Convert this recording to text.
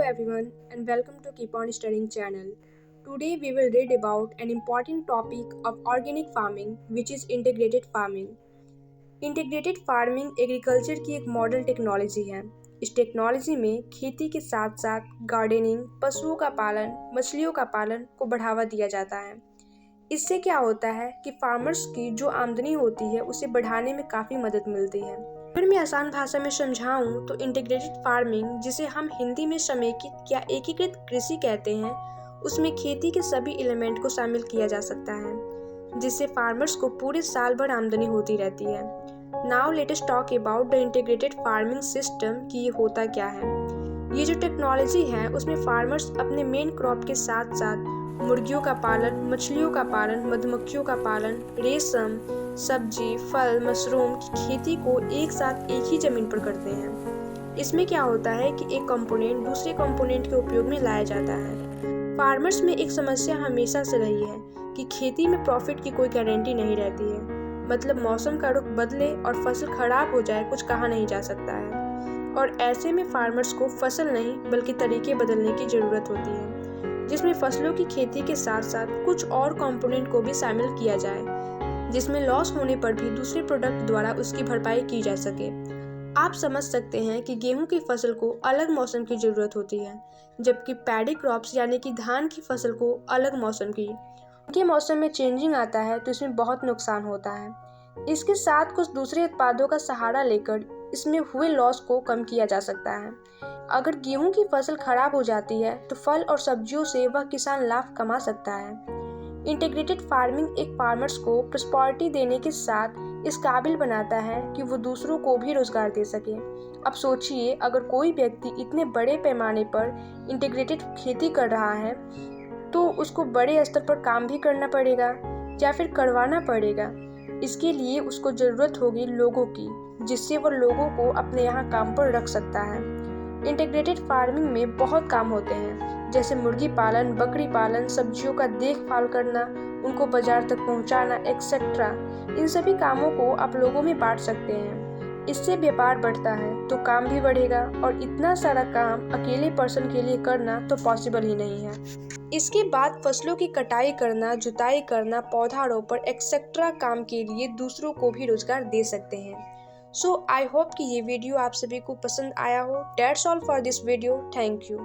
everyone and welcome to Keep On Studying channel. Today we will read about an important topic of organic farming which is integrated farming. Integrated farming agriculture की एक modern technology है। इस technology में खेती के साथ साथ gardening, पशुओं का पालन, मछलियों का पालन को बढ़ावा दिया जाता है। इससे क्या होता है कि फार्मर्स की जो आमदनी होती है उसे बढ़ाने में काफ़ी मदद मिलती है। अगर मैं आसान भाषा में समझाऊं तो इंटीग्रेटेड फार्मिंग, जिसे हम हिंदी में समेकित या एकीकृत कृषि कहते हैं, उसमें खेती के सभी एलिमेंट को शामिल किया जा सकता है, जिससे फार्मर्स को पूरे साल भर आमदनी होती रहती है। Now let us talk about the integrated farming system कि ये होता क्या है। ये जो टेक्नोलॉजी है उसमें फार्मर्स अपने मेन क्रॉप के साथ साथ मुर्गियों का पालन, मछलियों का पालन, मधुमक्खियों का पालन, रेशम, सब्जी, फल, मशरूम की खेती को एक साथ एक ही जमीन पर करते हैं। इसमें क्या होता है कि एक कंपोनेंट दूसरे कंपोनेंट के उपयोग में लाया जाता है। फार्मर्स में एक समस्या हमेशा से रही है कि खेती में प्रॉफिट की कोई गारंटी नहीं रहती है। मतलब मौसम का रुख बदले और फसल खराब हो जाए, कुछ कहा नहीं जा सकता है। और ऐसे में फार्मर्स को फसल नहीं बल्कि तरीके बदलने की ज़रूरत होती है, जिसमें फसलों की खेती के साथ साथ कुछ और कंपोनेंट को भी शामिल किया जाए, जिसमें लॉस होने पर भी दूसरे प्रोडक्ट द्वारा उसकी भरपाई की जा सके। आप समझ सकते हैं कि गेहूं की फसल को अलग मौसम की ज़रूरत होती है, जबकि पैडी क्रॉप्स यानी कि धान की फसल को अलग मौसम की। उनके मौसम में चेंजिंग आता है तो इसमें बहुत नुकसान होता है। इसके साथ कुछ दूसरे उत्पादों का सहारा लेकर इसमें हुए लॉस को कम किया जा सकता है। अगर गेहूं की फसल खराब हो जाती है तो फल और सब्जियों से वह किसान लाभ कमा सकता है। इंटीग्रेटेड फार्मिंग एक फार्मर्स को प्रॉस्पेरिटी देने के साथ इस काबिल बनाता है कि वो दूसरों को भी रोजगार दे सके। अब सोचिए, अगर कोई व्यक्ति इतने बड़े पैमाने पर इंटीग्रेटेड खेती कर रहा है तो उसको बड़े स्तर पर काम भी करना पड़ेगा या फिर करवाना पड़ेगा। इसके लिए उसको ज़रूरत होगी लोगों की, जिससे वो लोगों को अपने यहाँ काम पर रख सकता है। इंटीग्रेटेड फार्मिंग में बहुत काम होते हैं, जैसे मुर्गी पालन, बकरी पालन, सब्जियों का देखभाल करना, उनको बाजार तक पहुंचाना, एक्सेट्रा। इन सभी कामों को आप लोगों में बांट सकते हैं। इससे व्यापार बढ़ता है तो काम भी बढ़ेगा, और इतना सारा काम अकेले पर्सन के लिए करना तो पॉसिबल ही नहीं है। इसके बाद फसलों की कटाई करना, जुताई करना, पौधारोपण एक्सेट्रा काम के लिए दूसरों को भी रोजगार दे सकते हैं। सो आई होप कि ये वीडियो आप सभी को पसंद आया हो। That's all for this video. Thank you.